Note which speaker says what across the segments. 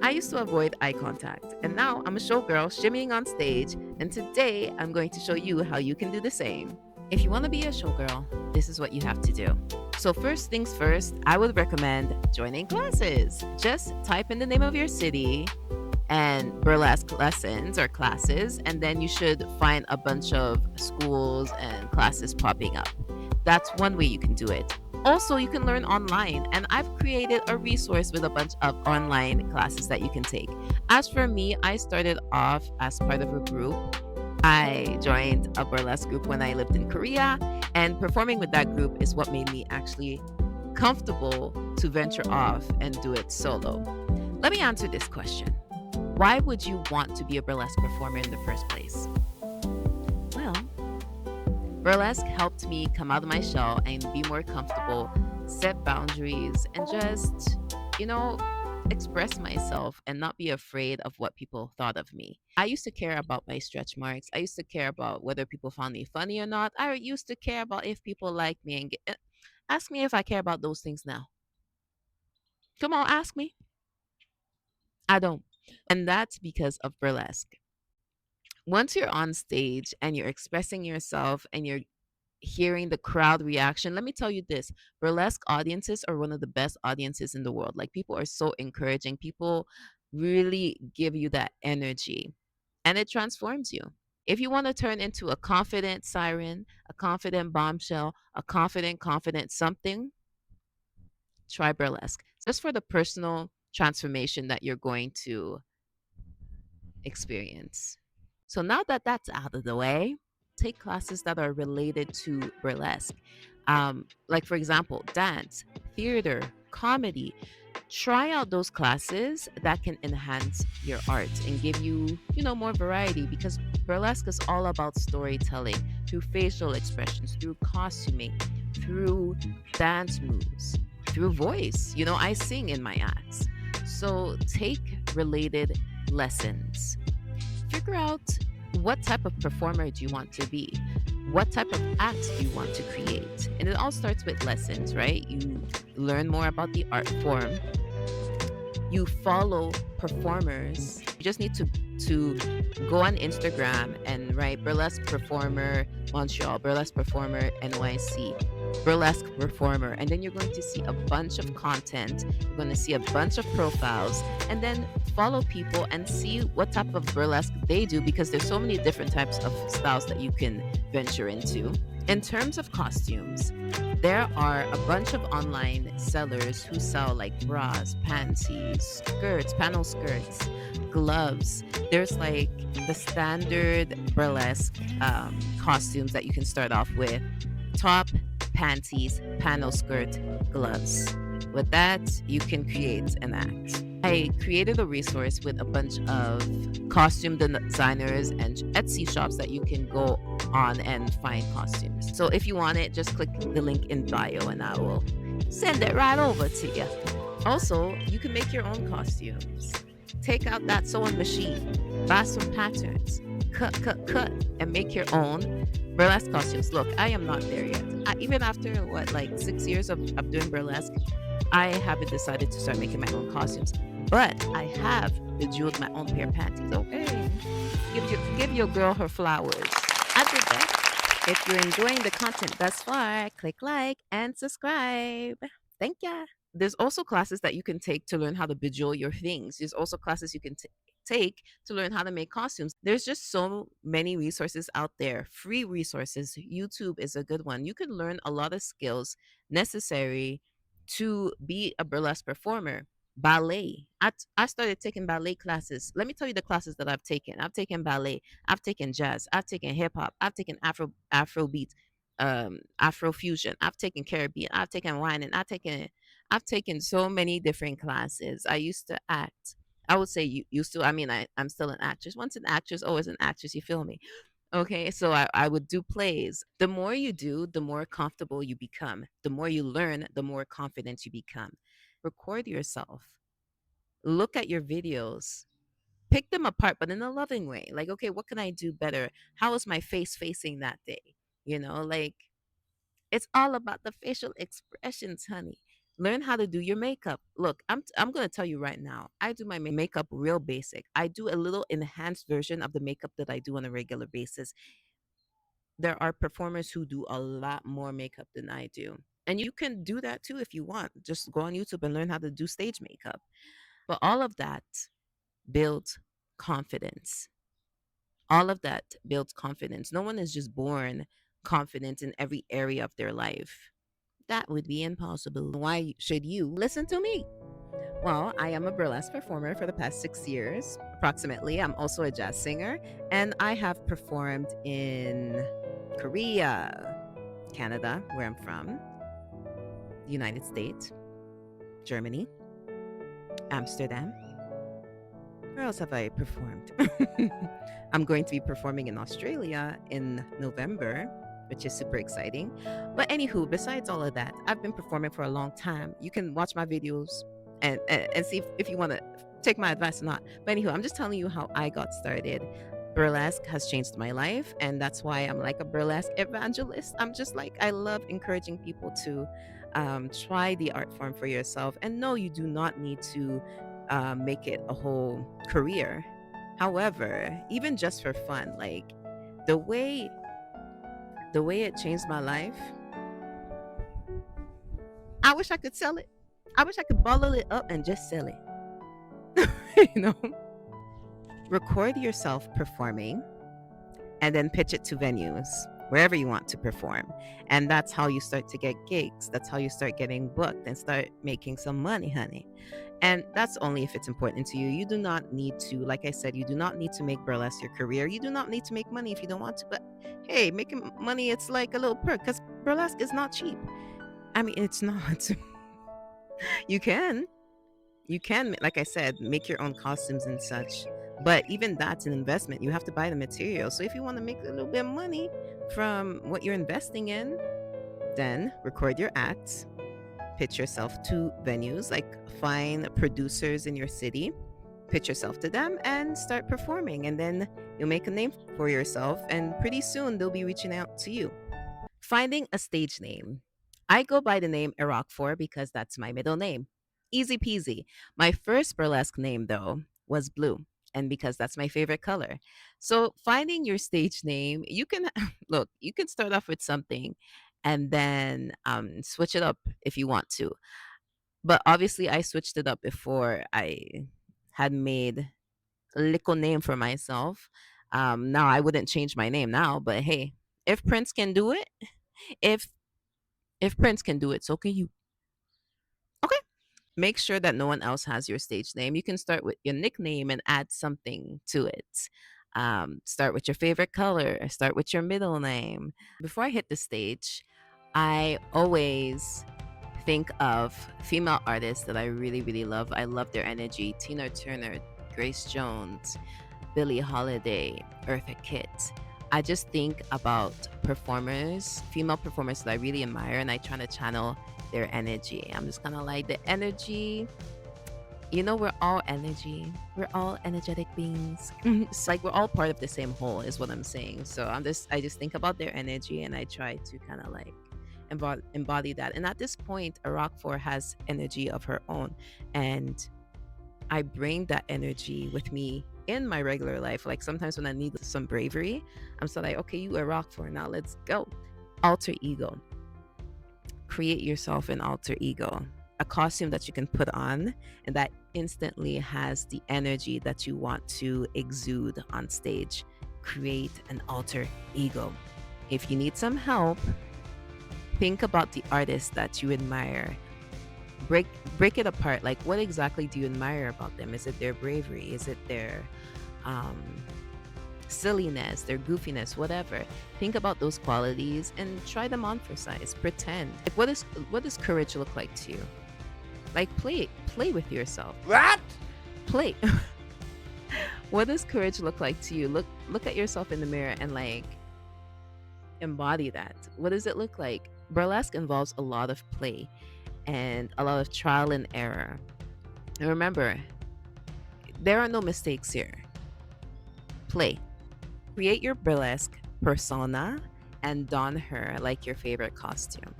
Speaker 1: I used to avoid eye contact, and now I'm a showgirl shimmying on stage, and today I'm going to show you how you can do the same. If you want to be a showgirl, this is what you have to do. So, first things first, I would recommend joining classes. Just type in the name of your city and burlesque lessons or classes, and then you should find a bunch of schools and classes popping up. That's one way you can do it. Also, you can learn online, and I've created a resource with a bunch of online classes that you can take. As for me, I started off as part of a group. I joined a burlesque group when I lived in Korea, and performing with that group is what made me actually comfortable to venture off and do it solo. Let me answer this question. Why would you want to be a burlesque performer in the first place? Well, burlesque helped me come out of my shell and be more comfortable, set boundaries, and just, you know, express myself and not be afraid of what people thought of me. I used to care about my stretch marks. I used to care about whether people found me funny or not. I used to care about if people liked me ask me if I care about those things now. Come on, ask me. I don't. And that's because of burlesque. Once you're on stage and you're expressing yourself and you're hearing the crowd reaction, let me tell you this: burlesque audiences are one of the best audiences in the world. Like, people are so encouraging, people really give you that energy, and it transforms you. If you want to turn into a confident siren, a confident bombshell, a confident something, try burlesque, just for the personal transformation that you're going to experience. So now that that's out of the way, take classes that are related to burlesque. Like, for example, dance, theater, comedy. Try out those classes that can enhance your art and give you, more variety, because burlesque is all about storytelling through facial expressions, through costuming, through dance moves, through voice. I sing in my acts. So take related lessons. Figure out what type of performer do you want to be? What type of act do you want to create? And it all starts with lessons, right? You learn more about the art form. You follow performers. You just need to go on Instagram and write burlesque performer Montreal, burlesque performer NYC, burlesque performer, and then you're going to see a bunch of content. You're going to see a bunch of profiles, and then follow people and see what type of burlesque they do, because there's so many different types of styles that you can venture into. In terms of costumes, there are a bunch of online sellers who sell like bras, panties, skirts, panel skirts, gloves. There's like the standard burlesque costumes that you can start off with: top, panties, panel skirt, gloves. With that, you can create an act. I created a resource with a bunch of costume designers and Etsy shops that you can go on and find costumes. So if you want it, just click the link in bio and I will send it right over to you. Also, you can make your own costumes. Take out that sewing machine, buy some patterns, cut, and make your own burlesque costumes. Look, I am not there yet. Even after what, like 6 years of doing burlesque, I haven't decided to start making my own costumes. But I have bejeweled my own pair of panties. Okay, give your girl her flowers. I did that. If you're enjoying the content thus far, click like and subscribe. Thank ya. There's also classes that you can take to learn how to bejewel your things. There's also classes you can take to learn how to make costumes. There's just so many resources out there, free resources. YouTube is a good one. You can learn a lot of skills necessary to be a burlesque performer. Ballet. I started taking ballet classes. Let me tell you the classes that I've taken. I've taken ballet. I've taken jazz. I've taken hip hop. I've taken Afrobeat, Afro fusion. I've taken Caribbean. I've taken wine, and I've taken so many different classes. I used to act. I would say you used to. I mean, I'm still an actress. Once an actress, always an actress. You feel me? Okay, so I would do plays. The more you do, the more comfortable you become. The more you learn, the more confident you become. Record yourself. Look at your videos. Pick them apart, but in a loving way. Like, okay, what can I do better? How is my face facing that day? Like, it's all about the facial expressions, honey. Learn how to do your makeup. Look, I'm going to tell you right now. I do my makeup real basic. I do a little enhanced version of the makeup that I do on a regular basis. There are performers who do a lot more makeup than I do. And you can do that too if you want. Just go on YouTube and learn how to do stage makeup. But all of that builds confidence. All of that builds confidence. No one is just born confident in every area of their life. That would be impossible. Why should you listen to me? Well, I am a burlesque performer for the past 6 years, approximately. I'm also a jazz singer, and I have performed in Korea, Canada, where I'm from, the United States, Germany, Amsterdam. Where else have I performed? I'm going to be performing in Australia in November, which is super exciting. But anywho, besides all of that, I've been performing for a long time. You can watch my videos and see if you want to take my advice or not. But anywho, I'm just telling you how I got started. Burlesque has changed my life, and that's why I'm like a burlesque evangelist. I'm just like, I love encouraging people to try the art form for yourself. And no, you do not need to make it a whole career. However, even just for fun, like the way the way it changed my life, I wish I could sell it. I wish I could bottle it up and just sell it. you know, record yourself performing and then pitch it to venues wherever you want to perform. And that's how you start to get gigs. That's how you start getting booked and start making some money, honey. And that's only if it's important to you. You do not need to, like I said, you do not need to make burlesque your career. You do not need to make money if you don't want to. But hey, making money, it's like a little perk because burlesque is not cheap. I mean, it's not. you can. You can, like I said, make your own costumes and such. But even that's an investment. You have to buy the material. So if you want to make a little bit of money from what you're investing in, then record your acts, pitch yourself to venues, like find producers in your city, pitch yourself to them, and start performing. And then you'll make a name for yourself. And pretty soon they'll be reaching out to you. Finding a stage name. I go by the name Iraq 4 because that's my middle name. Easy peasy. My first burlesque name, though, was Blue, and because that's my favorite color. So, finding your stage name, you can look, you can start off with something and then switch it up if you want to. But obviously, I switched it up before I had made a little name for myself. Now, I wouldn't change my name now, but hey, if Prince can do it, if if Prince can do it, so can you. Okay. Make sure that no one else has your stage name. You can start with your nickname and add something to it. Start with your favorite color, start with your middle name. Before I hit the stage, I always think of female artists that I really, really love. I love their energy. Tina Turner, Grace Jones, Billie Holiday, Eartha Kitt. I just think about performers, female performers that I really admire, and I try to channel their energy. I'm just kind of like the energy. We're all energy. We're all energetic beings. It's like we're all part of the same whole, is what I'm saying. So I just think about their energy and I try to kind of like embody that. And at this point, Iraq 4 has energy of her own. And I bring that energy with me in my regular life. Like sometimes when I need some bravery, I'm still like, okay, you Iraq 4, now let's go. Alter ego. Create yourself an alter ego, a costume that you can put on and that instantly has the energy that you want to exude on stage. Create an alter ego. If you need some help, think about the artist that you admire. Break it apart. Like, what exactly do you admire about them? Is it their bravery? Is it their um, silliness, their goofiness, whatever? Think about those qualities and try them on for size. Pretend. Like, what does courage look like to you? Like, play with yourself.
Speaker 2: What?
Speaker 1: Play. What does courage look like to you? Look at yourself in the mirror and like embody that. What does it look like? Burlesque involves a lot of play and a lot of trial and error. And remember, there are no mistakes here. Play. Create your burlesque persona and don her like your favorite costume.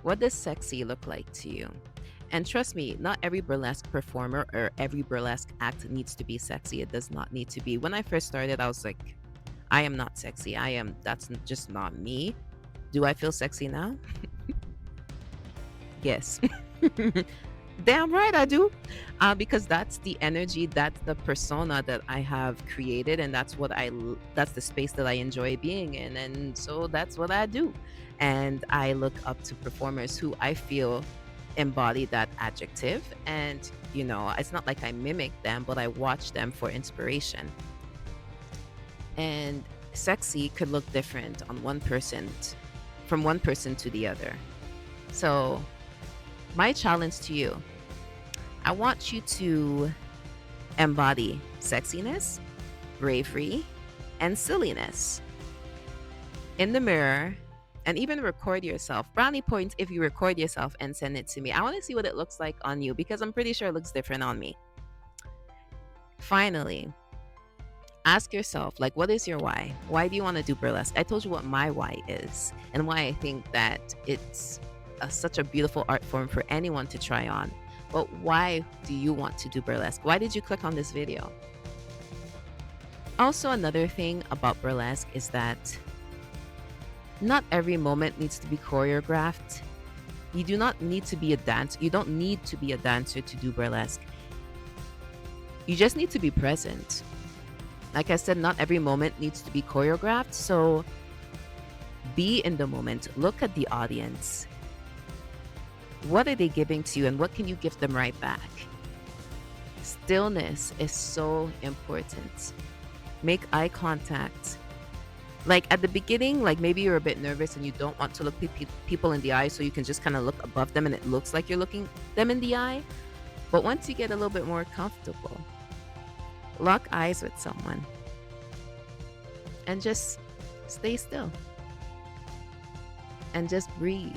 Speaker 1: What does sexy look like to you? And trust me, not every burlesque performer or every burlesque act needs to be sexy. It does not need to be. When I first started, I was like, I am not sexy. That's just not me. Do I feel sexy now? Yes. Damn right I do. Because that's the energy, that's the persona that I have created, and that's the space that I enjoy being in. And so that's what I do. And I look up to performers who I feel embody that adjective. And, it's not like I mimic them, but I watch them for inspiration. And sexy could look different on from one person to the other. So, my challenge to you, I want you to embody sexiness, bravery, and silliness in the mirror, and even record yourself. Brownie points if you record yourself and send it to me. I want to see what it looks like on you because I'm pretty sure it looks different on me. Finally, ask yourself, like, what is your why? Why do you want to do burlesque? I told you what my why is and why I think that it's such a beautiful art form for anyone to try on. But why do you want to do burlesque? Why did you click on this video? Also, another thing about burlesque is that not every moment needs to be choreographed. You do not need to be a dancer. You don't need to be a dancer to do burlesque. You just need to be present. Like I said, not every moment needs to be choreographed. So be in the moment. Look at the audience. What are they giving to you, and what can you give them right back? Stillness is so important. Make eye contact. Like at the beginning, like maybe you're a bit nervous and you don't want to look people in the eye, so you can just kind of look above them and it looks like you're looking them in the eye. But once you get a little bit more comfortable, lock eyes with someone and just stay still and just breathe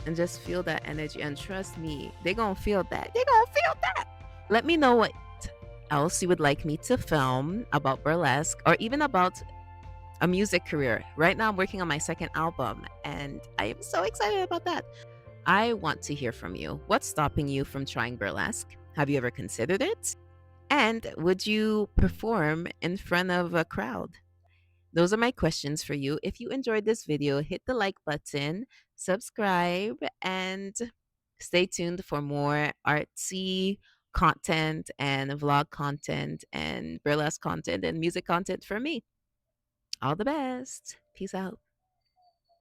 Speaker 1: and just feel that energy. And trust me, they're gonna feel that. They're gonna feel that. Let me know what else you would like me to film about burlesque or even about a music career. Right now, I'm working on my second album, and I am so excited about that. I want to hear from you. What's stopping you from trying burlesque? Have you ever considered it? And would you perform in front of a crowd? Those are my questions for you. If you enjoyed this video, hit the like button, subscribe, and stay tuned for more artsy content and vlog content and burlesque content and music content from me. All the best. Peace out.